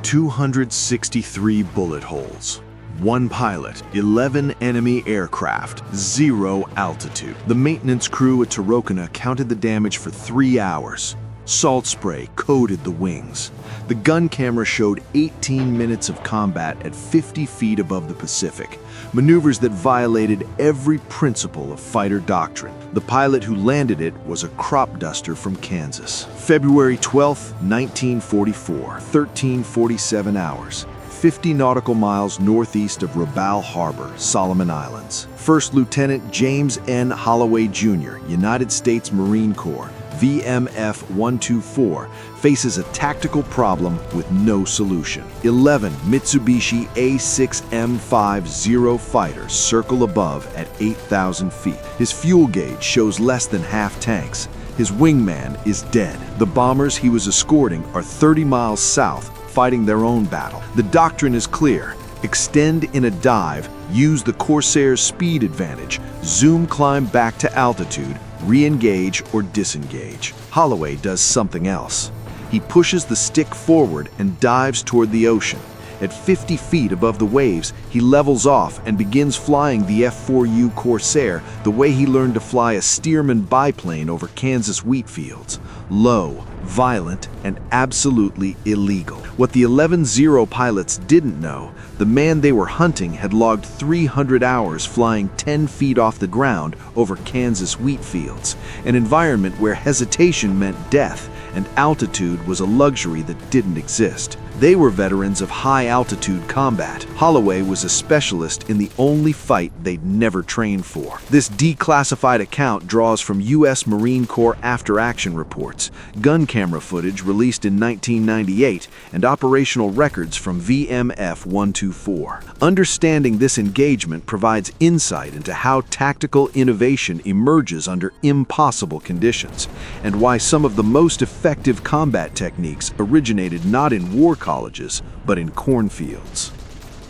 263 bullet holes. 1 pilot, 11 enemy aircraft, 0 altitude. The maintenance crew at Torokina counted the damage for 3 hours. Salt spray coated the wings. The gun camera showed 18 minutes of combat at 50 feet above the Pacific, maneuvers that violated every principle of fighter doctrine. The pilot who landed it was a crop duster from Kansas. February 12, 1944, 13:47 hours. 50 nautical miles northeast of Rabaul Harbor, Solomon Islands. First Lieutenant James N. Holloway Jr., United States Marine Corps, VMF 124, faces a tactical problem with no solution. 11 Mitsubishi A6M5 Zero fighters circle above at 8,000 feet. His fuel gauge shows less than half tanks. His wingman is dead. The bombers he was escorting are 30 miles south, fighting their own battle. The doctrine is clear. Extend in a dive, use the Corsair's speed advantage, zoom climb back to altitude, re-engage or disengage. Holloway does something else. He pushes the stick forward and dives toward the ocean. At 50 feet above the waves, he levels off and begins flying the F-4U Corsair the way he learned to fly a Stearman biplane over Kansas wheat fields. Low, violent, and absolutely illegal. What the 11 Zero pilots didn't know, the man they were hunting had logged 300 hours flying 10 feet off the ground over Kansas wheat fields, an environment where hesitation meant death and altitude was a luxury that didn't exist. They were veterans of high-altitude combat. Holloway was a specialist in the only fight they'd never trained for. This declassified account draws from U.S. Marine Corps after-action reports, gun camera footage released in 1998, and operational records from VMF 124. Understanding this engagement provides insight into how tactical innovation emerges under impossible conditions, and why some of the most effective combat techniques originated not in war colleges, but in cornfields.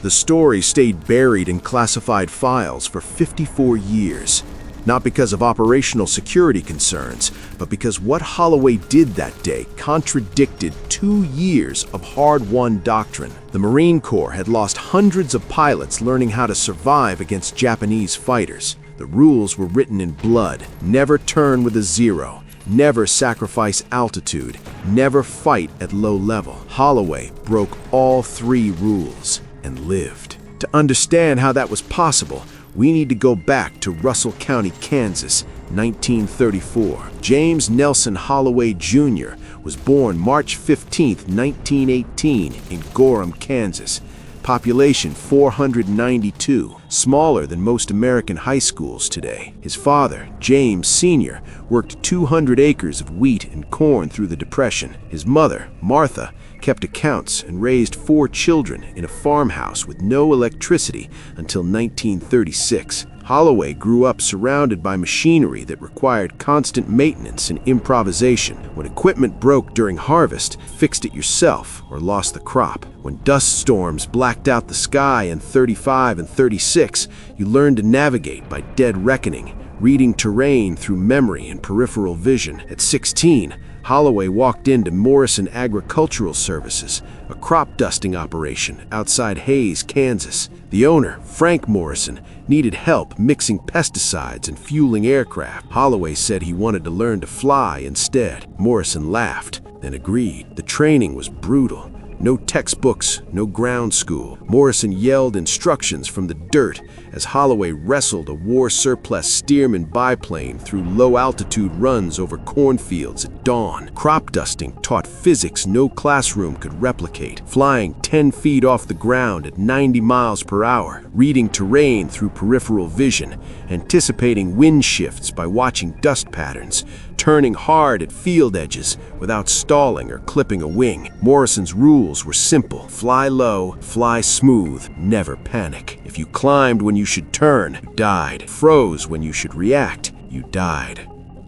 The story stayed buried in classified files for 54 years, not because of operational security concerns, but because what Holloway did that day contradicted 2 years of hard-won doctrine. The Marine Corps had lost hundreds of pilots learning how to survive against Japanese fighters. The rules were written in blood: never turn with a zero, never sacrifice altitude, never fight at low level. Holloway broke all 3 rules and lived. To understand how that was possible, we need to go back to Russell County, Kansas, 1934. James Nelson Holloway Jr. was born March 15, 1918 in Gorham, Kansas. Population 492, smaller than most American high schools today. His father, James Sr., worked 200 acres of wheat and corn through the Depression. His mother, Martha, kept accounts and raised 4 children in a farmhouse with no electricity until 1936. Holloway grew up surrounded by machinery that required constant maintenance and improvisation. When equipment broke during harvest, fixed it yourself or lost the crop. When dust storms blacked out the sky in 35 and 36, you learned to navigate by dead reckoning, reading terrain through memory and peripheral vision. At 16, Holloway walked into Morrison Agricultural Services, a crop dusting operation outside Hays, Kansas. The owner, Frank Morrison, needed help mixing pesticides and fueling aircraft. Holloway said he wanted to learn to fly instead. Morrison laughed, then agreed. The training was brutal. No textbooks, no ground school. Morrison yelled instructions from the dirt as Holloway wrestled a war-surplus Stearman biplane through low-altitude runs over cornfields at dawn. Crop dusting taught physics no classroom could replicate. Flying 10 feet off the ground at 90 miles per hour, reading terrain through peripheral vision, anticipating wind shifts by watching dust patterns, turning hard at field edges without stalling or clipping a wing. Morrison's rules were simple: fly low, fly smooth, never panic. If you climbed when you should turn, you died. Froze when you should react, you died.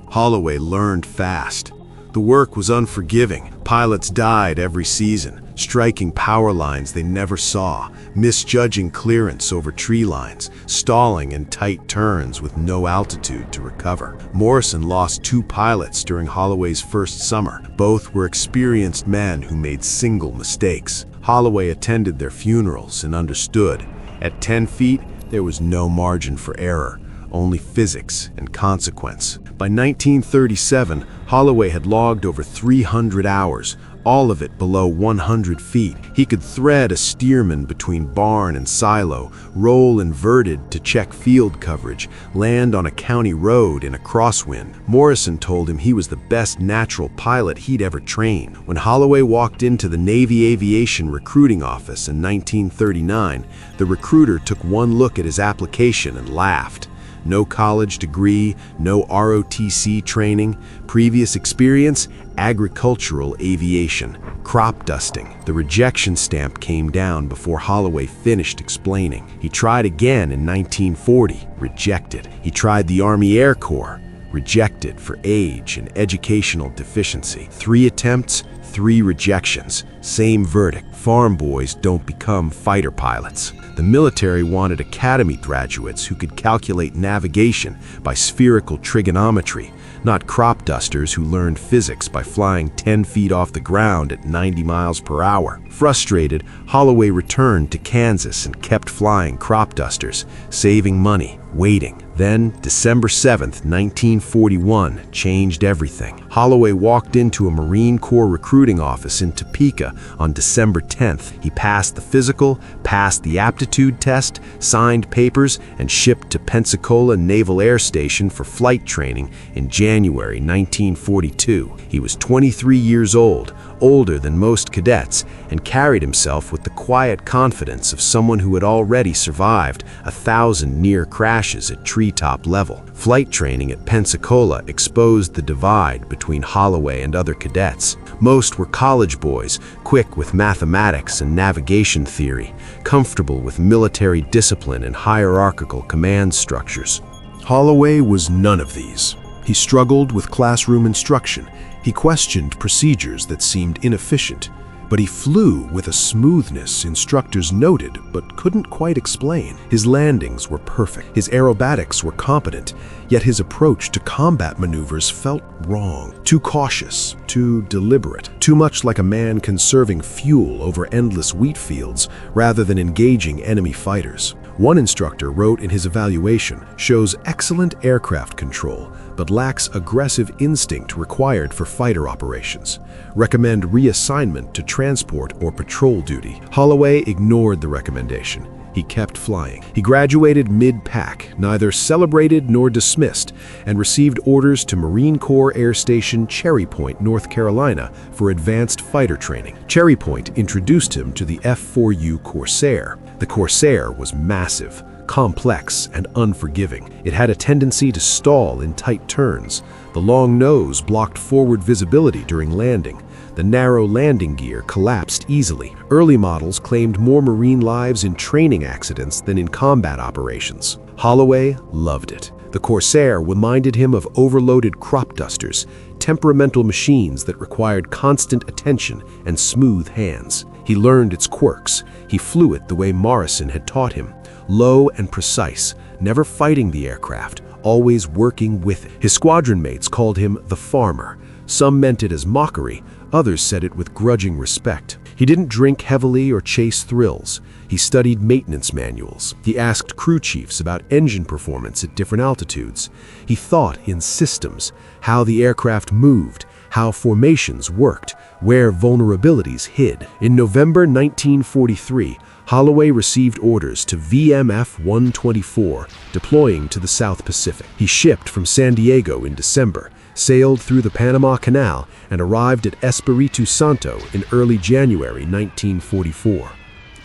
Holloway learned fast. The work was unforgiving. Pilots died every season, striking power lines they never saw, misjudging clearance over tree lines, stalling in tight turns with no altitude to recover. Morrison lost 2 pilots during Holloway's first summer. Both were experienced men who made single mistakes. Holloway attended their funerals and understood. At 10 feet, there was no margin for error, only physics and consequence. By 1937, Holloway had logged over 300 hours, all of it below 100 feet. He could thread a steerman between barn and silo, roll inverted to check field coverage, land on a county road in a crosswind. Morrison told him he was the best natural pilot he'd ever trained. When Holloway walked into the Navy Aviation recruiting office in 1939, the recruiter took one look at his application and laughed. No college degree, no ROTC training, previous experience, agricultural aviation, crop dusting. The rejection stamp came down before Holloway finished explaining. He tried again in 1940, rejected. He tried the Army Air Corps, rejected for age and educational deficiency. 3 attempts, 3 rejections. Same verdict. Farm boys don't become fighter pilots. The military wanted academy graduates who could calculate navigation by spherical trigonometry, not crop dusters who learned physics by flying 10 feet off the ground at 90 miles per hour. Frustrated, Holloway returned to Kansas and kept flying crop dusters, saving money, waiting. Then, December 7th, 1941, changed everything. Holloway walked into a Marine Corps recruiting office in Topeka on December 10th. He passed the physical, passed the aptitude test, signed papers, and shipped to Pensacola Naval Air Station for flight training in January 1942. He was 23 years old, older than most cadets, and carried himself with the quiet confidence of someone who had already survived 1,000 near crashes at treetop level. Flight training at Pensacola exposed the divide between Holloway and other cadets. Most were college boys, quick with mathematics and navigation theory, comfortable with military discipline and hierarchical command structures. Holloway was none of these. He struggled with classroom instruction. He questioned procedures that seemed inefficient, but he flew with a smoothness instructors noted but couldn't quite explain. His landings were perfect. His aerobatics were competent, yet his approach to combat maneuvers felt wrong. Too cautious, too deliberate, too much like a man conserving fuel over endless wheat fields rather than engaging enemy fighters. One instructor wrote in his evaluation, shows excellent aircraft control, but lacks aggressive instinct required for fighter operations. Recommend reassignment to transport or patrol duty. Holloway ignored the recommendation. He kept flying. He graduated mid-pack, neither celebrated nor dismissed, and received orders to Marine Corps Air Station Cherry Point, North Carolina, for advanced fighter training. Cherry Point introduced him to the F-4U Corsair. The Corsair was massive, complex, and unforgiving. It had a tendency to stall in tight turns. The long nose blocked forward visibility during landing. The narrow landing gear collapsed easily. Early models claimed more marine lives in training accidents than in combat operations. Holloway loved it. The Corsair reminded him of overloaded crop dusters, temperamental machines that required constant attention and smooth hands. He learned its quirks. He flew it the way Morrison had taught him, low and precise, never fighting the aircraft, always working with it. His squadron mates called him the farmer. Some meant it as mockery, others said it with grudging respect. He didn't drink heavily or chase thrills. He studied maintenance manuals. He asked crew chiefs about engine performance at different altitudes. He thought in systems, how the aircraft moved, how formations worked, where vulnerabilities hid. In November 1943, Holloway received orders to VMF-124, deploying to the South Pacific. He shipped from San Diego in December, sailed through the Panama Canal, and arrived at Espiritu Santo in early January 1944.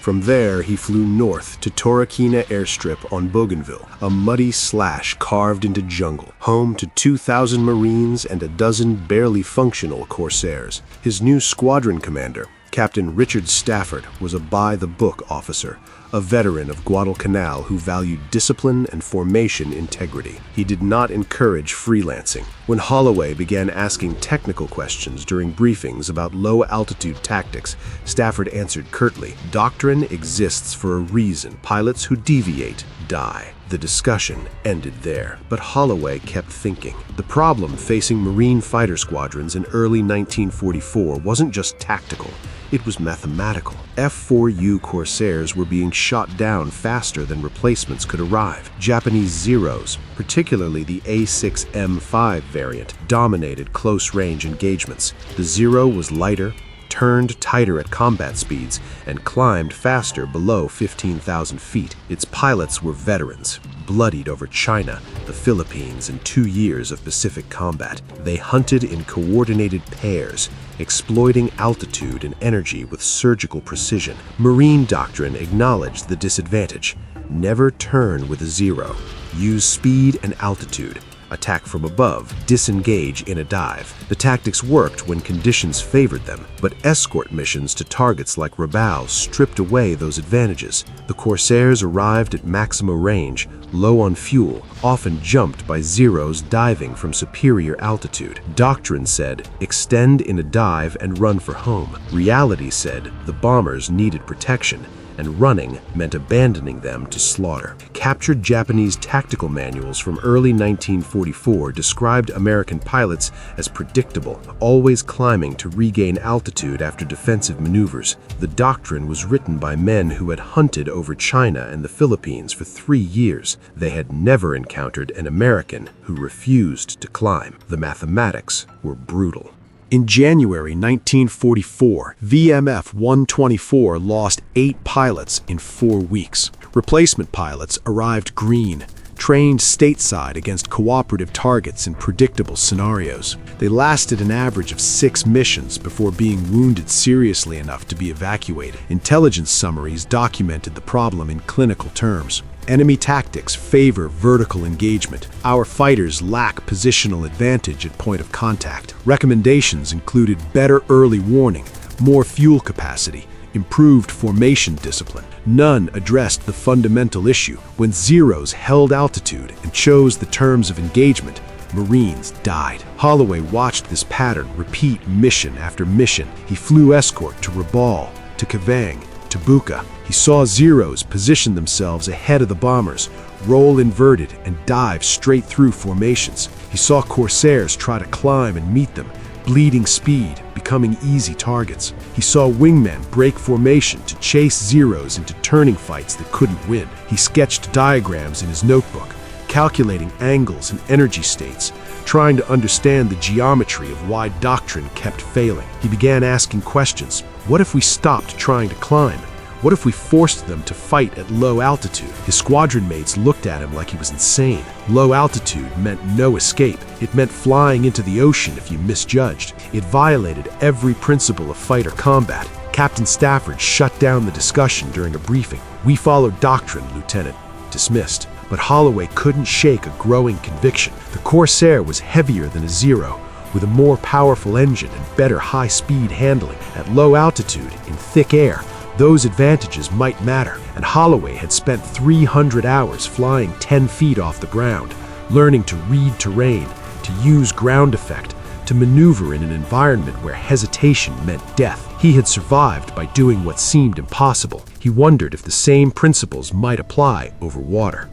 From there, he flew north to Torokina airstrip on Bougainville, a muddy slash carved into jungle, home to 2,000 Marines and a dozen barely functional Corsairs. His new squadron commander, Captain Richard Stafford, was a by-the-book officer, a veteran of Guadalcanal who valued discipline and formation integrity. He did not encourage freelancing. When Holloway began asking technical questions during briefings about low-altitude tactics, Stafford answered curtly, "Doctrine exists for a reason. Pilots who deviate die." The discussion ended there, but Holloway kept thinking. The problem facing Marine fighter squadrons in early 1944 wasn't just tactical, it was mathematical. F-4U Corsairs were being shot down faster than replacements could arrive. Japanese Zeros, particularly the A6M5 variant, dominated close-range engagements. The Zero was lighter, turned tighter at combat speeds, and climbed faster below 15,000 feet. Its pilots were veterans, bloodied over China, the Philippines, and 2 years of Pacific combat. They hunted in coordinated pairs, exploiting altitude and energy with surgical precision. Marine doctrine acknowledged the disadvantage. Never turn with a Zero. Use speed and altitude. Attack from above, disengage in a dive. The tactics worked when conditions favored them, but escort missions to targets like Rabaul stripped away those advantages. The Corsairs arrived at maximum range, low on fuel, often jumped by Zeros diving from superior altitude. Doctrine said, extend in a dive and run for home. Reality said, the bombers needed protection, and running meant abandoning them to slaughter. Captured Japanese tactical manuals from early 1944 described American pilots as predictable, always climbing to regain altitude after defensive maneuvers. The doctrine was written by men who had hunted over China and the Philippines for 3 years. They had never encountered an American who refused to climb. The mathematics were brutal. In January 1944, VMF 124 lost 8 pilots in 4 weeks. Replacement pilots arrived green, trained stateside against cooperative targets in predictable scenarios. They lasted an average of 6 missions before being wounded seriously enough to be evacuated. Intelligence summaries documented the problem in clinical terms. Enemy tactics favor vertical engagement. Our fighters lack positional advantage at point of contact. Recommendations included better early warning, more fuel capacity, improved formation discipline. None addressed the fundamental issue. When Zeros held altitude and chose the terms of engagement, Marines died. Holloway watched this pattern repeat mission after mission. He flew escort to Rabaul, to Kavang, to Buka. He saw Zeros position themselves ahead of the bombers, roll inverted, and dive straight through formations. He saw Corsairs try to climb and meet them, bleeding speed, becoming easy targets. He saw wingmen break formation to chase Zeros into turning fights that couldn't win. He sketched diagrams in his notebook, calculating angles and energy states, trying to understand the geometry of why doctrine kept failing. He began asking questions. What if we stopped trying to climb? What if we forced them to fight at low altitude? His squadron mates looked at him like he was insane. Low altitude meant no escape. It meant flying into the ocean if you misjudged. It violated every principle of fighter combat. Captain Stafford shut down the discussion during a briefing. "We follow doctrine, Lieutenant." Dismissed. But Holloway couldn't shake a growing conviction. The Corsair was heavier than a Zero, with a more powerful engine and better high-speed handling. At low altitude, in thick air, those advantages might matter, and Holloway had spent 300 hours flying 10 feet off the ground, learning to read terrain, to use ground effect, to maneuver in an environment where hesitation meant death. He had survived by doing what seemed impossible. He wondered if the same principles might apply over water.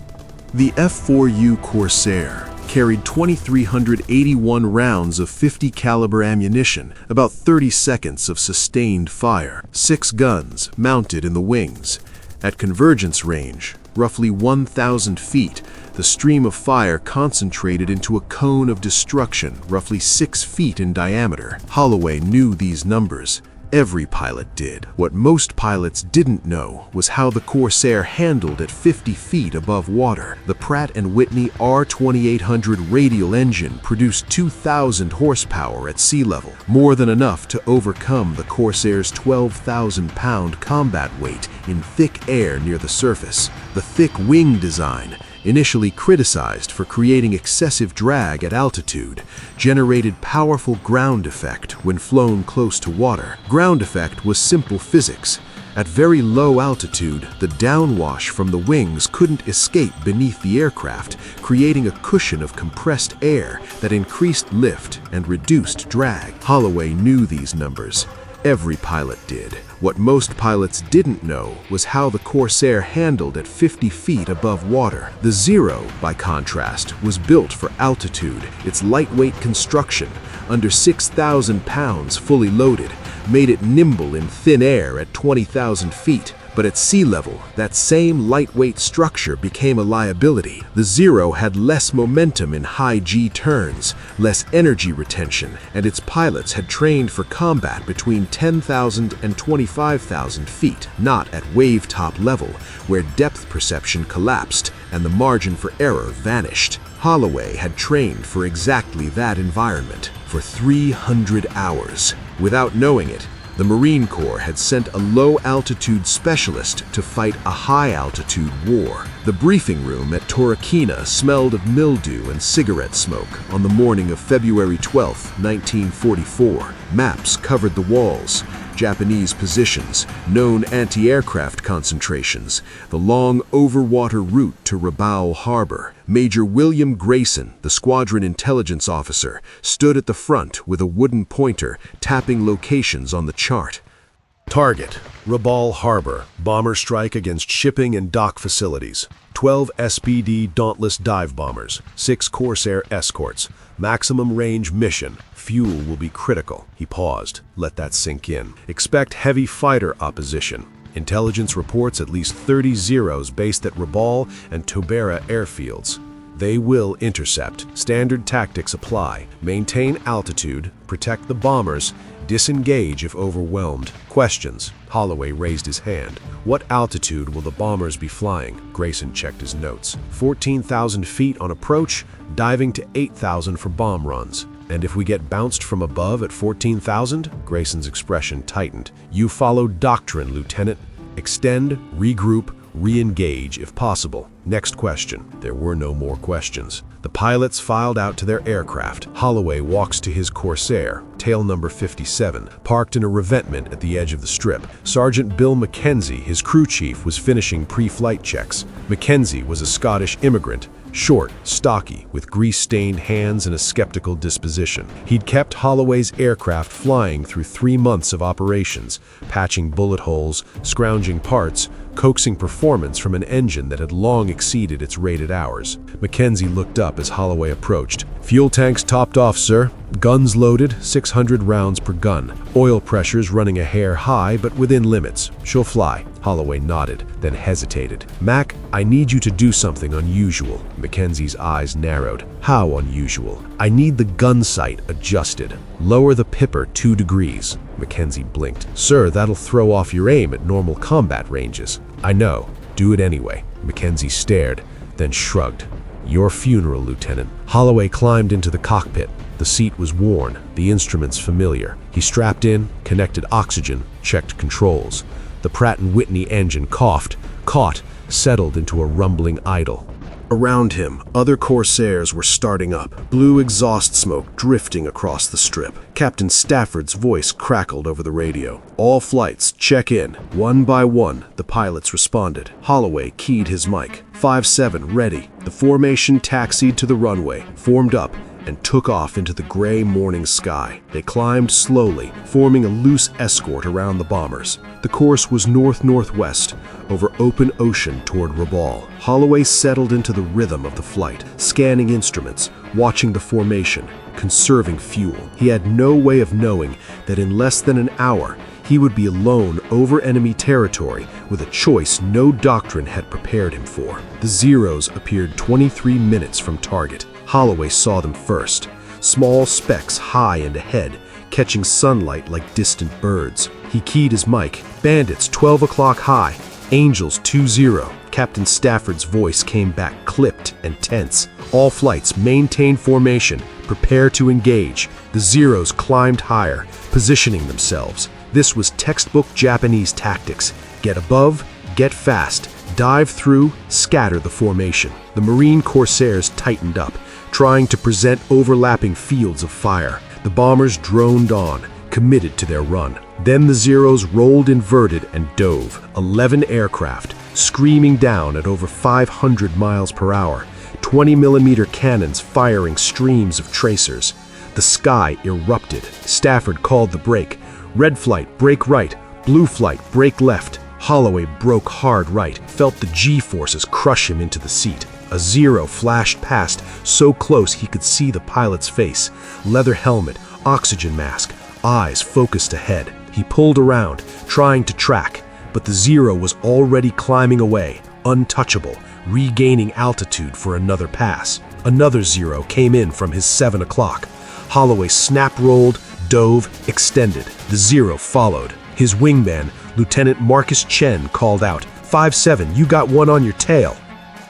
The F-4U Corsair carried 2,381 rounds of 50 caliber ammunition, about 30 seconds of sustained fire, 6 guns mounted in the wings. At convergence range, roughly 1,000 feet, the stream of fire concentrated into a cone of destruction roughly 6 feet in diameter. Holloway knew these numbers. Every pilot did. What most pilots didn't know was how the Corsair handled at 50 feet above water. The Pratt & Whitney R2800 radial engine produced 2,000 horsepower at sea level, more than enough to overcome the Corsair's 12,000-pound combat weight in thick air near the surface. The thick wing design, initially criticized for creating excessive drag at altitude, generated powerful ground effect when flown close to water. Ground effect was simple physics. At very low altitude, the downwash from the wings couldn't escape beneath the aircraft, creating a cushion of compressed air that increased lift and reduced drag. Holloway knew these numbers. Every pilot did. What most pilots didn't know was how the Corsair handled at 50 feet above water. The Zero, by contrast, was built for altitude. Its lightweight construction, under 6,000 pounds fully loaded, made it nimble in thin air at 20,000 feet. But at sea level, that same lightweight structure became a liability. The Zero had less momentum in high G turns, less energy retention, and its pilots had trained for combat between 10,000 and 25,000 feet, not at wave-top level, where depth perception collapsed and the margin for error vanished. Holloway had trained for exactly that environment for 300 hours. Without knowing it, the Marine Corps had sent a low-altitude specialist to fight a high-altitude war. The briefing room at Torokina smelled of mildew and cigarette smoke on the morning of February 12, 1944. Maps covered the walls, Japanese positions, known anti-aircraft concentrations, the long overwater route to Rabaul Harbor. Major William Grayson, the squadron intelligence officer, stood at the front with a wooden pointer, tapping locations on the chart. Target: Rabaul Harbor. Bomber strike against shipping and dock facilities. 12 SPD Dauntless dive bombers, 6 Corsair escorts. Maximum range mission. Fuel will be critical. He paused. Let that sink in. Expect heavy fighter opposition. Intelligence reports at least 30 Zeros based at Rabaul and Tobera airfields. They will intercept. Standard tactics apply. Maintain altitude, protect the bombers, disengage if overwhelmed. Questions. Holloway raised his hand. What altitude will the bombers be flying? Grayson checked his notes. 14,000 feet on approach, diving to 8,000 for bomb runs. And if we get bounced from above at 14,000? Grayson's expression tightened. You follow doctrine, Lieutenant. Extend, regroup, re-engage if possible. Next question. There were no more questions. The pilots filed out to their aircraft. Holloway walks to his Corsair, tail number 57, parked in a revetment at the edge of the strip. Sergeant Bill Mackenzie, his crew chief, was finishing pre-flight checks. Mackenzie was a Scottish immigrant, short, stocky, with grease-stained hands and a skeptical disposition. He'd kept Holloway's aircraft flying through 3 months of operations, patching bullet holes, scrounging parts, coaxing performance from an engine that had long exceeded its rated hours. Mackenzie looked up as Holloway approached. Fuel tanks topped off, sir. Guns loaded, 600 rounds per gun. Oil pressures running a hair high, but within limits. She'll fly. Holloway nodded, then hesitated. Mac, I need you to do something unusual. Mackenzie's eyes narrowed. How unusual? I need the gun sight adjusted. Lower the pipper 2 degrees. Mackenzie blinked. Sir, that'll throw off your aim at normal combat ranges. I know. Do it anyway. Mackenzie stared, then shrugged. Your funeral, Lieutenant. Holloway climbed into the cockpit. The seat was worn, the instruments familiar. He strapped in, connected oxygen, checked controls. The Pratt & Whitney engine coughed, caught, settled into a rumbling idle. Around him, other Corsairs were starting up, blue exhaust smoke drifting across the strip. Captain Stafford's voice crackled over the radio. All flights, check in. One by one, the pilots responded. Holloway keyed his mic. 5-7, ready. The formation taxied to the runway, formed up, and took off into the gray morning sky. They climbed slowly, forming a loose escort around the bombers. The course was north-northwest, over open ocean toward Rabaul. Holloway settled into the rhythm of the flight, scanning instruments, watching the formation, conserving fuel. He had no way of knowing that in less than an hour, he would be alone over enemy territory with a choice no doctrine had prepared him for. The Zeros appeared 23 minutes from target. Holloway saw them first, small specks high and ahead, catching sunlight like distant birds. He keyed his mic. Bandits 12 o'clock high, Angels 2-0. Captain Stafford's voice came back clipped and tense. All flights maintain formation, prepare to engage. The Zeros climbed higher, positioning themselves. This was textbook Japanese tactics. Get above, get fast, dive through, scatter the formation. The Marine Corsairs tightened up, trying to present overlapping fields of fire. The bombers droned on, committed to their run. Then the Zeros rolled inverted and dove. 11 aircraft, screaming down at over 500 miles per hour. 20mm cannons firing streams of tracers. The sky erupted. Stafford called the brake. Red flight, brake right. Blue flight, brake left. Holloway broke hard right, felt the G-forces crush him into the seat. A Zero flashed past, so close he could see the pilot's face. Leather helmet, oxygen mask, eyes focused ahead. He pulled around, trying to track, but the Zero was already climbing away, untouchable, regaining altitude for another pass. Another Zero came in from his 7 o'clock. Holloway snap-rolled, dove, extended. The Zero followed. His wingman, Lieutenant Marcus Chen, called out, "5-7, you got one on your tail."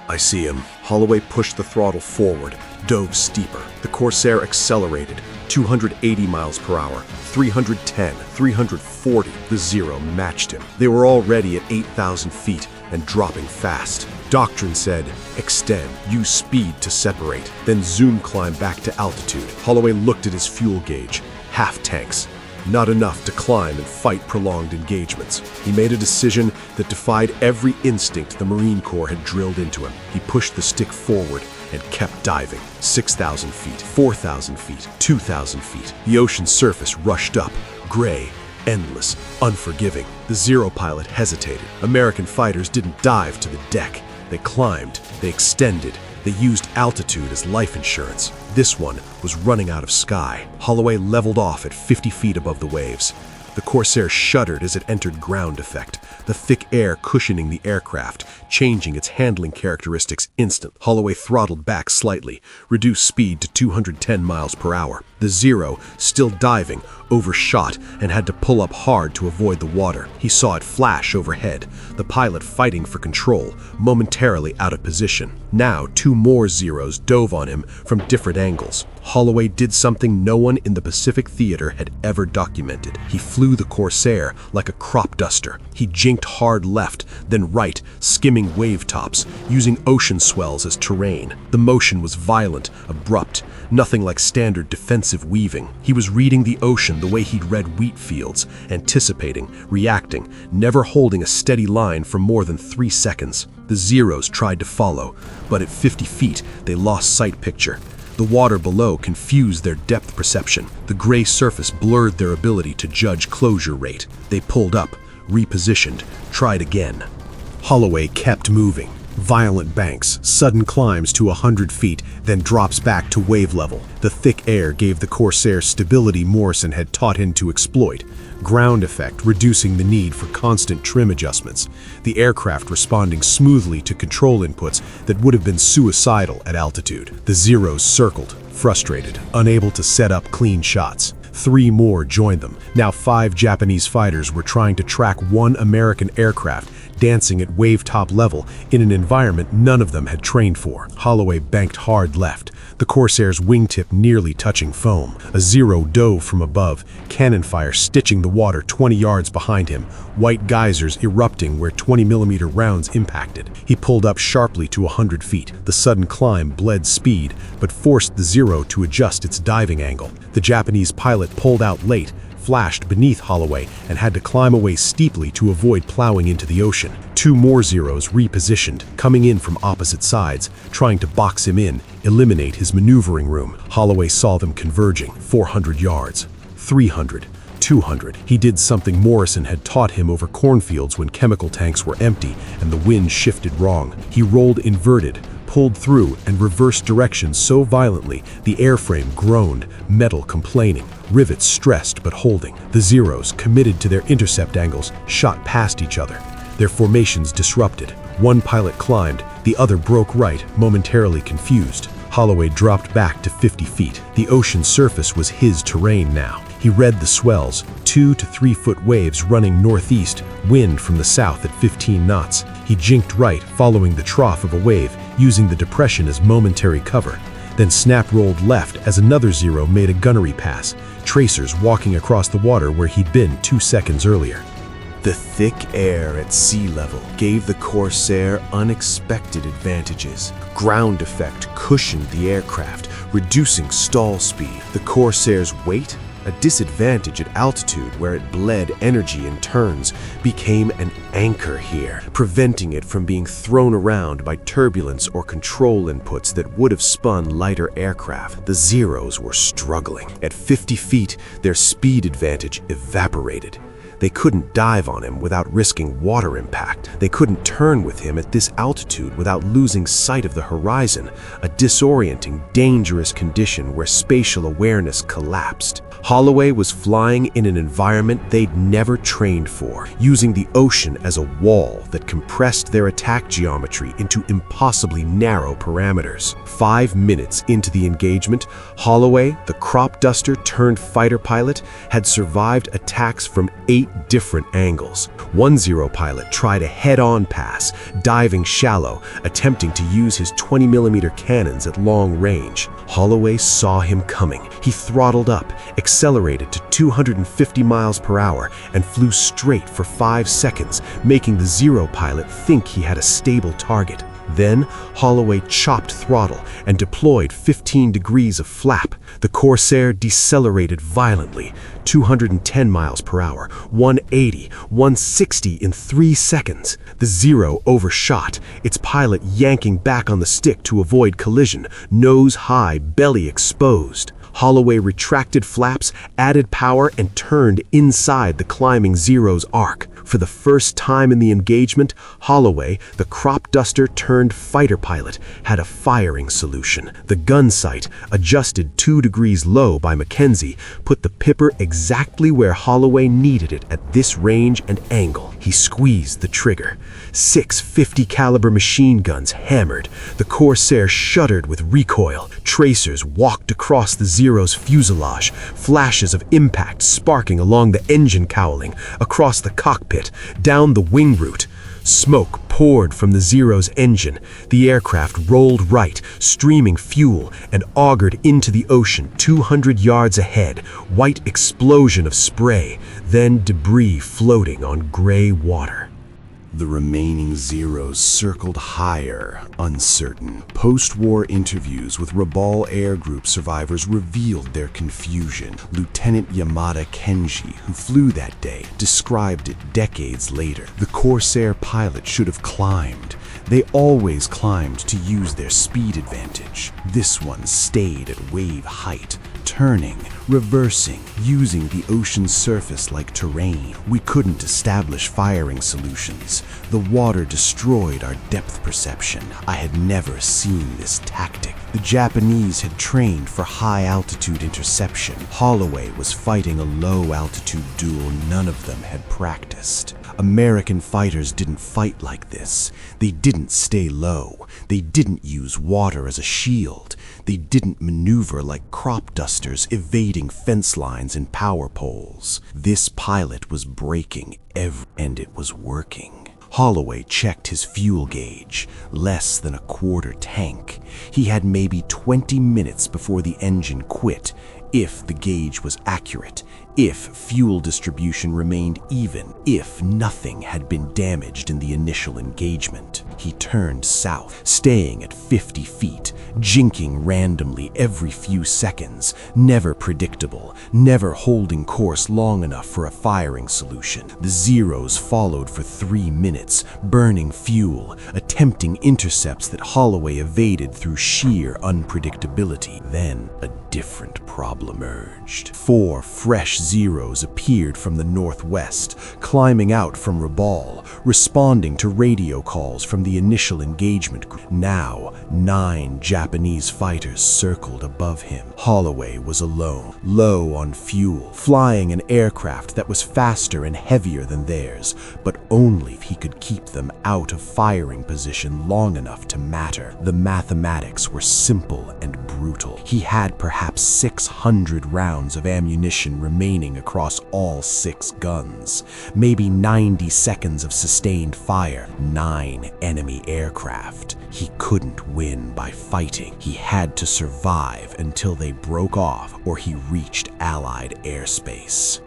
I see him. Holloway pushed the throttle forward, dove steeper. The Corsair accelerated, 280 miles per hour, 310, 340. The Zero matched him. They were already at 8,000 feet and dropping fast. Doctrine said, extend, use speed to separate, then zoom climb back to altitude. Holloway looked at his fuel gauge, half tanks. Not enough to climb and fight prolonged engagements. He made a decision that defied every instinct the Marine Corps had drilled into him. He pushed the stick forward and kept diving. 6,000 feet, 4,000 feet, 2,000 feet. The ocean surface rushed up, gray, endless, unforgiving. The Zero pilot hesitated. American fighters didn't dive to the deck. They climbed, they extended, they used altitude as life insurance. This one was running out of sky. Holloway leveled off at 50 feet above the waves. The Corsair shuddered as it entered ground effect, the thick air cushioning the aircraft, changing its handling characteristics instantly. Holloway throttled back slightly, reduced speed to 210 miles per hour. The Zero, still diving, overshot and had to pull up hard to avoid the water. He saw it flash overhead, the pilot fighting for control, momentarily out of position. Now, 2 more Zeros dove on him from different angles. Holloway did something no one in the Pacific theater had ever documented. He flew the Corsair like a crop duster. He jinked hard left, then right, skimming wave tops, using ocean swells as terrain. The motion was violent, abrupt, nothing like standard defensive weaving. He was reading the ocean the way he'd read wheat fields, anticipating, reacting, never holding a steady line for more than 3 seconds. The Zeros tried to follow, but at 50 feet, they lost sight picture. The water below confused their depth perception. The gray surface blurred their ability to judge closure rate. They pulled up, repositioned, tried again. Holloway kept moving. Violent banks, sudden climbs to 100 feet, then drops back to wave level. The thick air gave the Corsair stability Morrison had taught him to exploit. Ground effect reducing the need for constant trim adjustments. The aircraft responding smoothly to control inputs that would have been suicidal at altitude. The Zeros circled, frustrated, unable to set up clean shots. 3 more joined them. Now 5 Japanese fighters were trying to track 1 American aircraft, dancing at wave-top level in an environment none of them had trained for. Holloway banked hard left, the Corsair's wingtip nearly touching foam. A Zero dove from above, cannon fire stitching the water 20 yards behind him, white geysers erupting where 20mm rounds impacted. He pulled up sharply to 100 feet. The sudden climb bled speed, but forced the Zero to adjust its diving angle. The Japanese pilot pulled out late, flashed beneath Holloway, and had to climb away steeply to avoid plowing into the ocean. 2 more Zeros repositioned, coming in from opposite sides, trying to box him in, eliminate his maneuvering room. Holloway saw them converging, 400 yards, 300, 200. He did something Morrison had taught him over cornfields when chemical tanks were empty and the wind shifted wrong. He rolled inverted, pulled through, and reversed direction so violently the airframe groaned, metal complaining. Rivets stressed but holding. The Zeros, committed to their intercept angles, shot past each other. Their formations disrupted. One pilot climbed, the other broke right, momentarily confused. Holloway dropped back to 50 feet. The ocean surface was his terrain now. He read the swells, 2 to 3 foot waves running northeast, wind from the south at 15 knots. He jinked right, following the trough of a wave, using the depression as momentary cover. Then snap-rolled left as another Zero made a gunnery pass, tracers walking across the water where he'd been 2 seconds earlier. The thick air at sea level gave the Corsair unexpected advantages. Ground effect cushioned the aircraft, reducing stall speed. The Corsair's weight, a disadvantage at altitude where it bled energy in turns, became an anchor here, preventing it from being thrown around by turbulence or control inputs that would have spun lighter aircraft. The Zeros were struggling. At 50 feet, their speed advantage evaporated. They couldn't dive on him without risking water impact. They couldn't turn with him at this altitude without losing sight of the horizon, a disorienting, dangerous condition where spatial awareness collapsed. Holloway was flying in an environment they'd never trained for, using the ocean as a wall that compressed their attack geometry into impossibly narrow parameters. 5 minutes into the engagement, Holloway, the crop duster turned fighter pilot, had survived attacks from 8 different angles. One Zero pilot tried a head-on pass, diving shallow, attempting to use his 20mm cannons at long range. Holloway saw him coming. He throttled up, accelerated to 250 miles per hour, and flew straight for 5 seconds, making the Zero pilot think he had a stable target. Then, Holloway chopped throttle and deployed 15 degrees of flap. The Corsair decelerated violently, 210 miles per hour, 180, 160 in 3 seconds. The Zero overshot, its pilot yanking back on the stick to avoid collision, nose high, belly exposed. Holloway retracted flaps, added power, and turned inside the climbing Zero's arc. For the first time in the engagement, Holloway, the crop duster turned fighter pilot, had a firing solution. The gun sight, adjusted 2 degrees low by Mackenzie, put the Pipper exactly where Holloway needed it at this range and angle. He squeezed the trigger. 6 .50 caliber machine guns hammered. The Corsair shuddered with recoil. Tracers walked across the Zero's fuselage, flashes of impact sparking along the engine cowling, across the cockpit, down the wing root. Smoke poured from the Zero's engine. The aircraft rolled right, streaming fuel, and augured into the ocean 200 yards ahead. White explosion of spray, then debris floating on gray water. The remaining Zeros circled higher, uncertain. Post-war interviews with Rabaul Air Group survivors revealed their confusion. Lieutenant Yamada Kenji, who flew that day, described it decades later. The Corsair pilot should have climbed. They always climbed to use their speed advantage. This one stayed at wave height, turning, reversing, using the ocean's surface like terrain. We couldn't establish firing solutions. The water destroyed our depth perception. I had never seen this tactic. The Japanese had trained for high-altitude interception. Holloway was fighting a low-altitude duel none of them had practiced. American fighters didn't fight like this. They didn't stay low. They didn't use water as a shield. They didn't maneuver like crop dusters evading fence lines and power poles. This pilot was breaking and it was working. Holloway checked his fuel gauge, less than a quarter tank. He had maybe 20 minutes before the engine quit, if the gauge was accurate, if fuel distribution remained even, if nothing had been damaged in the initial engagement. He turned south, staying at 50 feet, jinking randomly every few seconds, never predictable, never holding course long enough for a firing solution. The Zeros followed for 3 minutes, burning fuel, attempting intercepts that Holloway evaded through sheer unpredictability. Then a different problem emerged. 4 fresh Zeros appeared from the northwest, climbing out from Rabaul, responding to radio calls from the initial engagement group. Now, 9 Japanese fighters circled above him. Holloway was alone, low on fuel, flying an aircraft that was faster and heavier than theirs, but only if he could keep them out of firing position long enough to matter. The mathematics were simple and brutal. He had perhaps 600 rounds of ammunition remaining across all 6 guns, maybe 90 seconds of sustained fire, 9 enemy aircraft. He couldn't win by fighting. He had to survive until they broke off or he reached Allied airspace.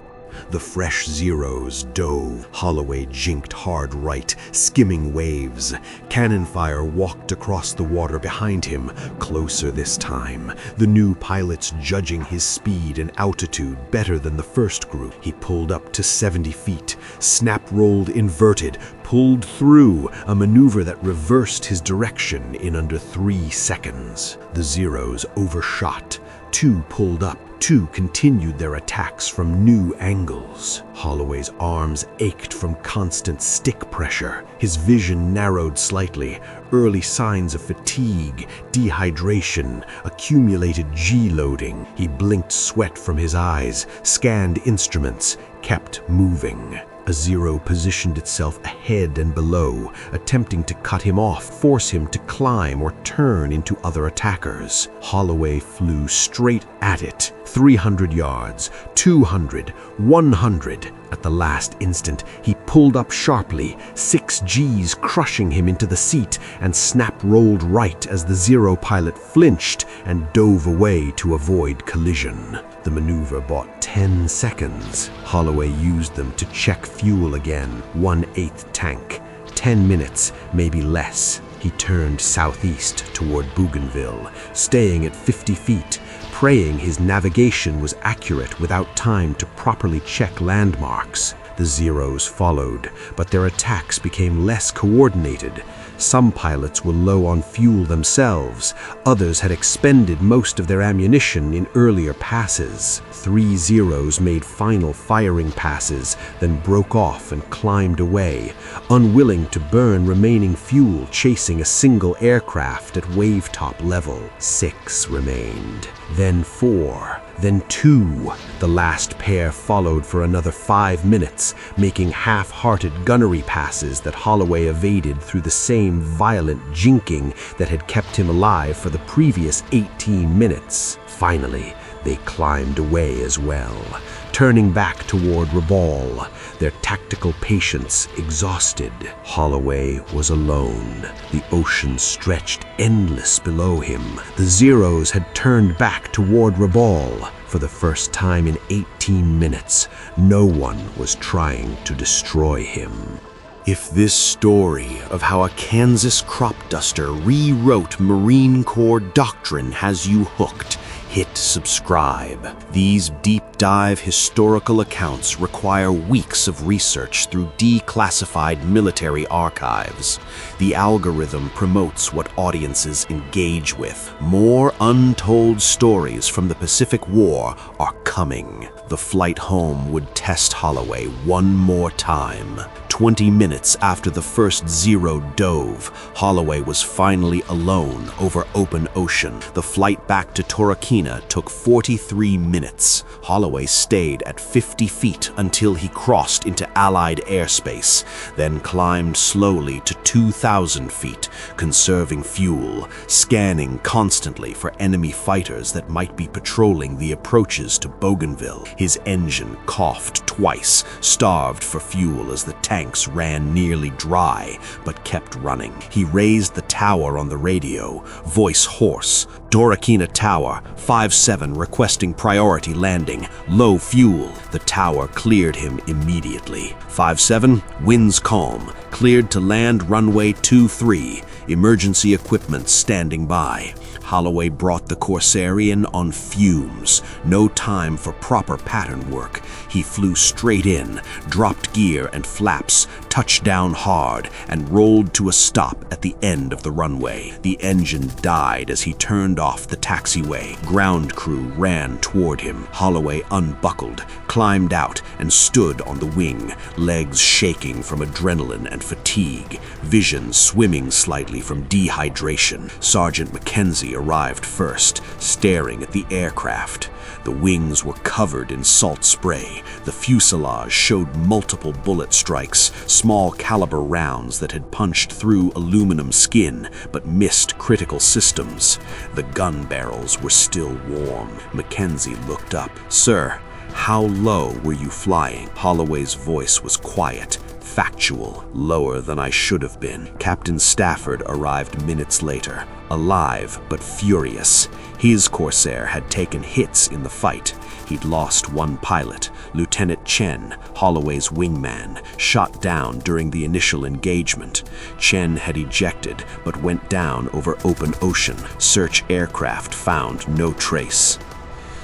The fresh Zeros dove. Holloway jinked hard right, skimming waves. Cannon fire walked across the water behind him, closer this time. The new pilots judging his speed and altitude better than the first group. He pulled up to 70 feet, snap-rolled inverted, pulled through, a maneuver that reversed his direction in under 3 seconds. The Zeros overshot. Two pulled up. Two continued their attacks from new angles. Holloway's arms ached from constant stick pressure. His vision narrowed slightly. Early signs of fatigue, dehydration, accumulated G-loading. He blinked sweat from his eyes, scanned instruments, kept moving. A Zero positioned itself ahead and below, attempting to cut him off, force him to climb or turn into other attackers. Holloway flew straight at it. 300 yards, 200, 100. At the last instant, he pulled up sharply, 6 Gs crushing him into the seat, and Snap rolled right as the Zero pilot flinched and dove away to avoid collision. The maneuver bought 10 seconds. Holloway used them to check fuel again, 1/8 tank. 10 minutes, maybe less. He turned southeast toward Bougainville, staying at 50 feet, praying his navigation was accurate without time to properly check landmarks. The Zeros followed, but their attacks became less coordinated. Some pilots were low on fuel themselves. Others had expended most of their ammunition in earlier passes. 3 Zeros made final firing passes, then broke off and climbed away, unwilling to burn remaining fuel chasing a single aircraft at wave-top level. 6 remained, then 4. Then 2. The last pair followed for another 5 minutes, making half-hearted gunnery passes that Holloway evaded through the same violent jinking that had kept him alive for the previous 18 minutes. Finally, they climbed away as well, turning back toward Rabaul, their tactical patience exhausted. Holloway was alone. The ocean stretched endless below him. The Zeros had turned back toward Rabaul. For the first time in 18 minutes, no one was trying to destroy him. If this story of how a Kansas crop duster rewrote Marine Corps doctrine has you hooked, hit subscribe. These deep dive historical accounts require weeks of research through declassified military archives. The algorithm promotes what audiences engage with. More untold stories from the Pacific War are coming. The flight home would test Holloway one more time. 20 minutes after the first Zero dove, Holloway was finally alone over open ocean. The flight back to Torokina took 43 minutes. Holloway stayed at 50 feet until he crossed into Allied airspace, then climbed slowly to 2,000 feet, conserving fuel, scanning constantly for enemy fighters that might be patrolling the approaches to Bougainville. His engine coughed twice, starved for fuel as the tanks ran nearly dry, but kept running. He raised the tower on the radio, voice hoarse. Torokina Tower, 5-7 requesting priority landing, low fuel. The tower cleared him immediately. 5-7, winds calm, cleared to land runway 23, emergency equipment standing by. Holloway brought the Corsair in on fumes. No time for proper pattern work. He flew straight in, dropped gear and flaps, touched down hard, and rolled to a stop at the end of the runway. The engine died as he turned off the taxiway. Ground crew ran toward him. Holloway unbuckled, climbed out, and stood on the wing, legs shaking from adrenaline and fatigue, vision swimming slightly from dehydration. Sergeant Mackenzie arrived first, staring at the aircraft. The wings were covered in salt spray. The fuselage showed multiple bullet strikes, small caliber rounds that had punched through aluminum skin but missed critical systems. The gun barrels were still warm. Mackenzie looked up. "Sir, how low were you flying?" Holloway's voice was quiet, factual, lower than I should have been. Captain Stafford arrived minutes later, alive but furious. His Corsair had taken hits in the fight. He'd lost one pilot, Lieutenant Chen, Holloway's wingman, shot down during the initial engagement. Chen had ejected but went down over open ocean. Search aircraft found no trace.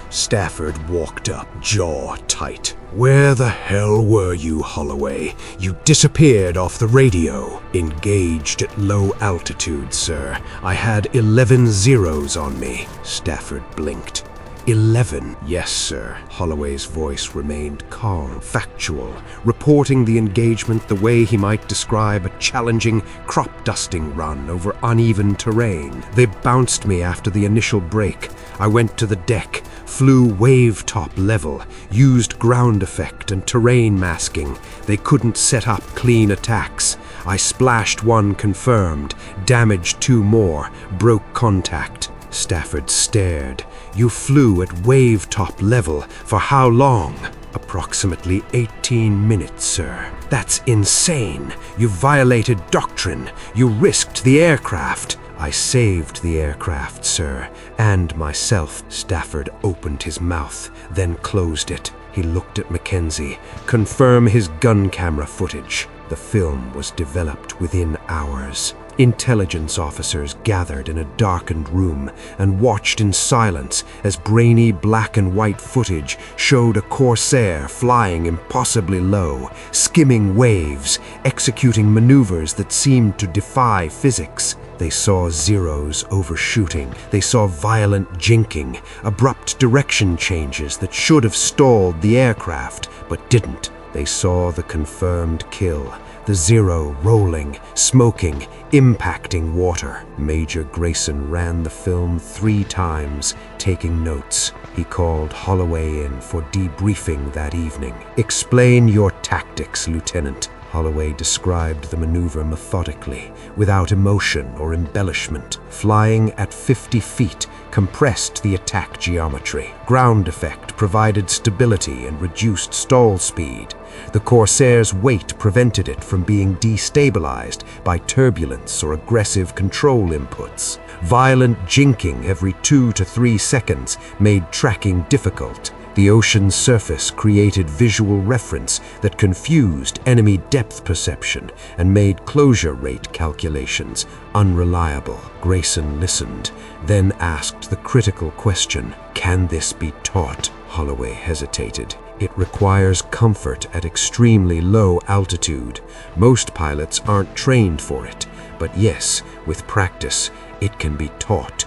Stafford walked up, jaw tight. "Where the hell were you, Holloway? You disappeared off the radio." "Engaged at low altitude, sir. I had 11 Zeros on me." Stafford blinked. 11. Yes, sir. Holloway's voice remained calm, factual, reporting the engagement the way he might describe a challenging crop-dusting run over uneven terrain. They bounced me after the initial break. I went to the deck, flew wave-top level, used ground effect and terrain masking. They couldn't set up clean attacks. I splashed one confirmed, damaged two more, broke contact. Stafford stared. You flew at wave-top level for how long? Approximately 18 minutes, sir. That's insane. You violated doctrine. You risked the aircraft. I saved the aircraft, sir, and myself. Stafford opened his mouth, then closed it. He looked at Mackenzie. Confirm his gun camera footage. The film was developed within hours. Intelligence officers gathered in a darkened room and watched in silence as brainy black and white footage showed a Corsair flying impossibly low, skimming waves, executing maneuvers that seemed to defy physics. They saw Zeros overshooting. They saw violent jinking, abrupt direction changes that should have stalled the aircraft, but didn't. They saw the confirmed kill. The Zero rolling, smoking, impacting water. Major Grayson ran the film 3 times, taking notes. He called Holloway in for debriefing that evening. Explain your tactics, Lieutenant. Holloway described the maneuver methodically, without emotion or embellishment. Flying at 50 feet compressed the attack geometry. Ground effect provided stability and reduced stall speed. The Corsair's weight prevented it from being destabilized by turbulence or aggressive control inputs. Violent jinking every 2 to 3 seconds made tracking difficult. The ocean's surface created visual reference that confused enemy depth perception and made closure rate calculations unreliable. Grayson listened, then asked the critical question, "Can this be taught?" Holloway hesitated. It requires comfort at extremely low altitude. Most pilots aren't trained for it, but yes, with practice, it can be taught.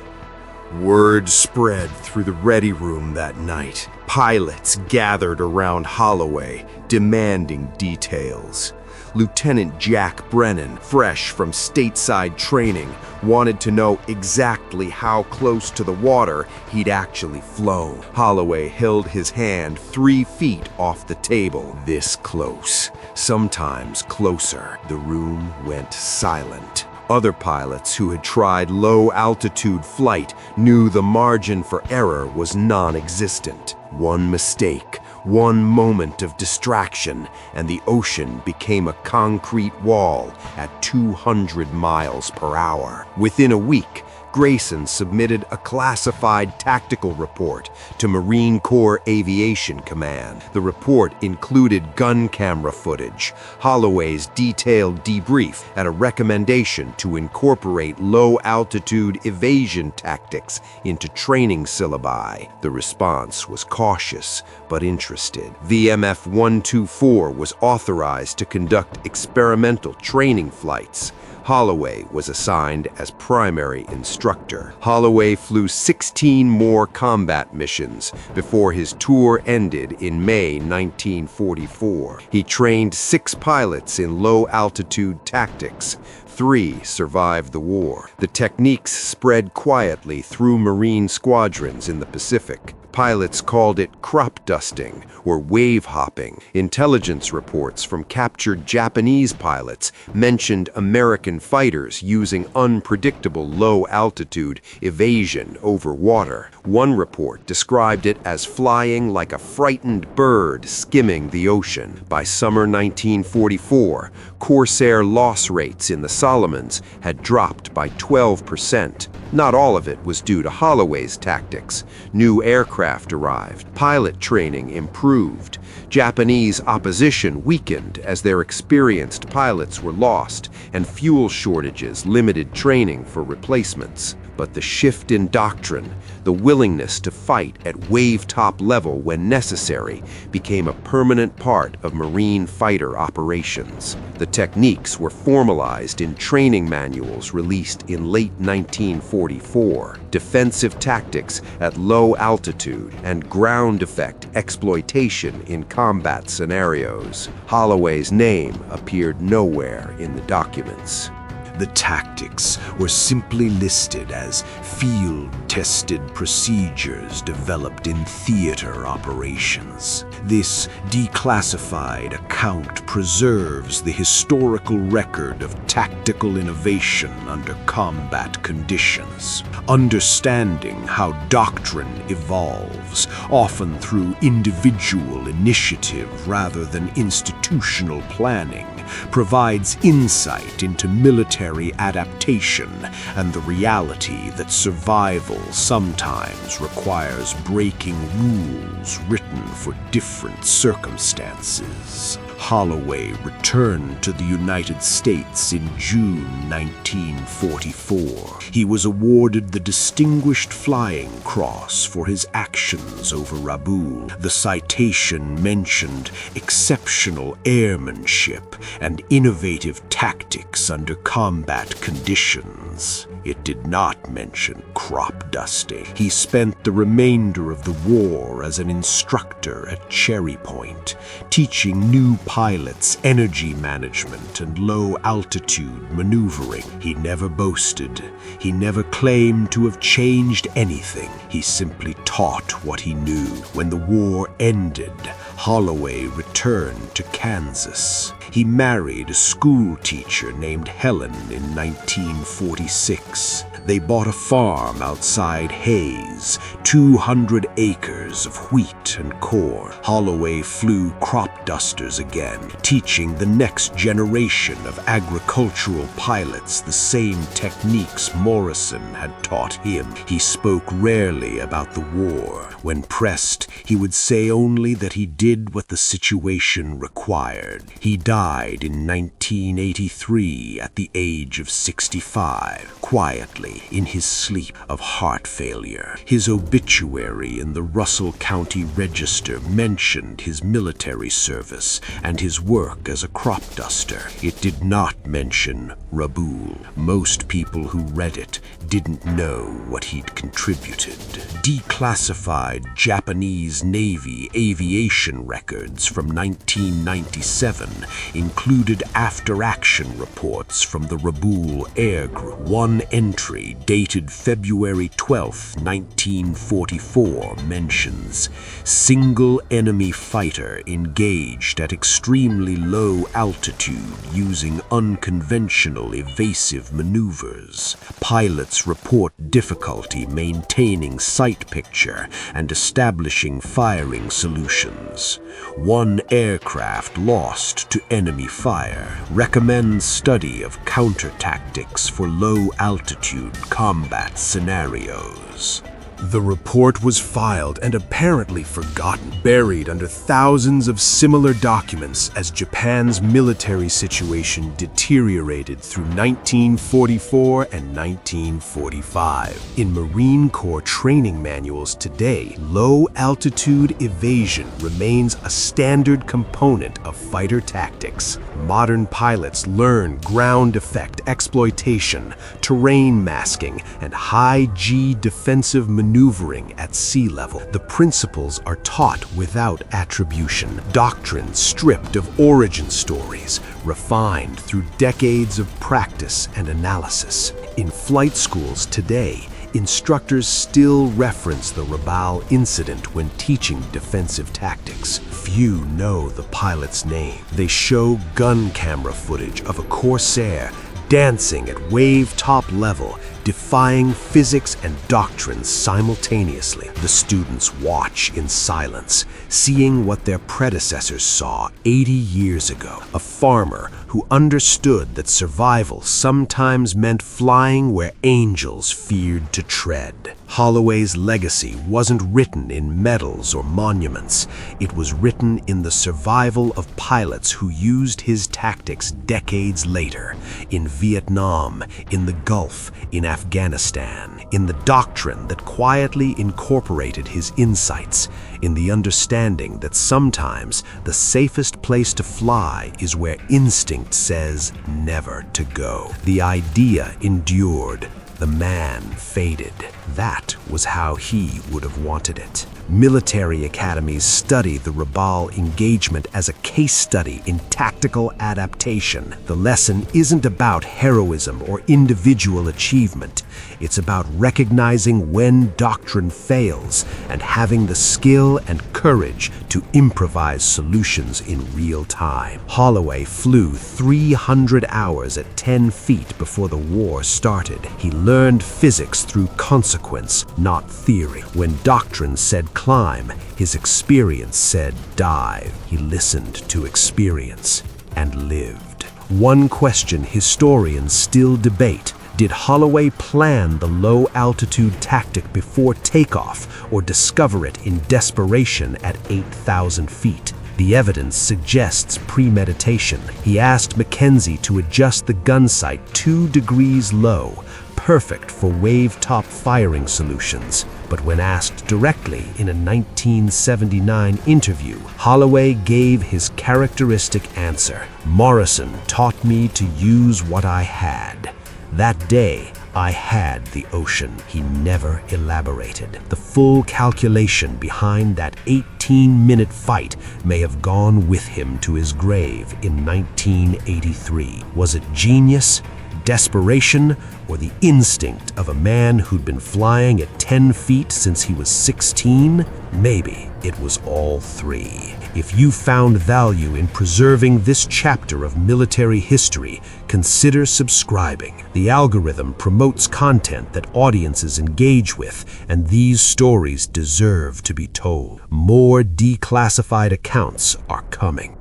Word spread through the ready room that night. Pilots gathered around Holloway, demanding details. Lieutenant Jack Brennan, fresh from stateside training, wanted to know exactly how close to the water he'd actually flown. Holloway held his hand 3 feet off the table. This close, sometimes closer. The room went silent. Other pilots who had tried low-altitude flight knew the margin for error was non-existent. One mistake, one moment of distraction, and the ocean became a concrete wall at 200 miles per hour. Within a week, Grayson submitted a classified tactical report to Marine Corps Aviation Command. The report included gun camera footage, Holloway's detailed debrief, and a recommendation to incorporate low-altitude evasion tactics into training syllabi. The response was cautious but interested. VMF 124 was authorized to conduct experimental training flights. Holloway was assigned as primary instructor. Holloway flew 16 more combat missions before his tour ended in May 1944. He trained 6 pilots in low-altitude tactics. 3 survived the war. The techniques spread quietly through Marine squadrons in the Pacific. Pilots called it crop dusting or wave hopping. Intelligence reports from captured Japanese pilots mentioned American fighters using unpredictable low-altitude evasion over water. One report described it as flying like a frightened bird skimming the ocean. By summer 1944, Corsair loss rates in the Solomons had dropped by 12%. Not all of it was due to Holloway's tactics. New aircraft arrived. Pilot training improved. Japanese opposition weakened as their experienced pilots were lost, and fuel shortages limited training for replacements. But the shift in doctrine, the willingness to fight at wave-top level when necessary, became a permanent part of Marine fighter operations. The techniques were formalized in training manuals released in late 1944. Defensive tactics at low altitude and ground effect exploitation in combat scenarios. Holloway's name appeared nowhere in the documents. The tactics were simply listed as field-tested procedures developed in theater operations. This declassified account preserves the historical record of tactical innovation under combat conditions. Understanding how doctrine evolves, often through individual initiative rather than institutional planning, provides insight into military adaptation and the reality that survival sometimes requires breaking rules written for different circumstances. Holloway returned to the United States in June 1944. He was awarded the Distinguished Flying Cross for his actions over Rabaul. The citation mentioned exceptional airmanship and innovative tactics under combat conditions. It did not mention crop dusting. He spent the remainder of the war as an instructor at Cherry Point, teaching new pilots energy management and low-altitude maneuvering. He never boasted. He never claimed to have changed anything. He simply taught what he knew. When the war ended, Holloway returned to Kansas. He married a school teacher named Helen in 1946. They bought a farm outside Hayes, 200 acres of wheat and corn. Holloway flew crop dusters again, teaching the next generation of agricultural pilots the same techniques Morrison had taught him. He spoke rarely about the war. When pressed, he would say only that he did what the situation required. He died in 1983 at the age of 65, quietly in his sleep, of heart failure. His obituary in the Russell County Register mentioned his military service and his work as a crop duster. It did not mention Rabaul. Most people who read it didn't know what he'd contributed. Declassified Japanese Navy aviation records from 1997 included after-action reports from the Rabaul Air Group. One entry dated February 12, 1944 mentions single enemy fighter engaged at extremely low altitude using unconventional evasive maneuvers. Pilots report difficulty maintaining sight picture and establishing firing solutions. One aircraft lost to enemy fire. Recommends study of counter tactics for low-altitude combat scenarios. The report was filed and apparently forgotten, buried under thousands of similar documents as Japan's military situation deteriorated through 1944 and 1945. In Marine Corps training manuals today, low-altitude evasion remains a standard component of fighter tactics. Modern pilots learn ground effect exploitation, terrain masking, and high-G defensive maneuvering at sea level. The principles are taught without attribution. Doctrine stripped of origin stories, refined through decades of practice and analysis. In flight schools today, instructors still reference the Rabaul incident when teaching defensive tactics. Few know the pilot's name. They show gun camera footage of a Corsair dancing at wave-top level, defying physics and doctrine simultaneously. The students watch in silence, seeing what their predecessors saw 80 years ago. A farmer who who understood that survival sometimes meant flying where angels feared to tread. Holloway's legacy wasn't written in medals or monuments. It was written in the survival of pilots who used his tactics decades later, in Vietnam, in the Gulf, in Afghanistan, in the doctrine that quietly incorporated his insights, in the understanding that sometimes the safest place to fly is where instinct says never to go. The idea endured. The man faded. That was how he would have wanted it. Military academies study the Rabaul engagement as a case study in tactical adaptation. The lesson isn't about heroism or individual achievement. It's about recognizing when doctrine fails and having the skill and courage to improvise solutions in real time. Holloway flew 300 hours at 10 feet before the war started. He learned physics through consequence, not theory. When doctrine said climb, his experience said dive. He listened to experience and lived. One question historians still debate: did Holloway plan the low-altitude tactic before takeoff or discover it in desperation at 8,000 feet? The evidence suggests premeditation. He asked Mackenzie to adjust the gun sight 2 degrees low, perfect for wave-top firing solutions. But when asked directly in a 1979 interview, Holloway gave his characteristic answer: "Morrison taught me to use what I had. That day, I had the ocean." He never elaborated. The full calculation behind that 18-minute fight may have gone with him to his grave in 1983. Was it genius, desperation, or the instinct of a man who'd been flying at 10 feet since he was 16? Maybe it was all three. If you found value in preserving this chapter of military history, consider subscribing. The algorithm promotes content that audiences engage with, and these stories deserve to be told. More declassified accounts are coming.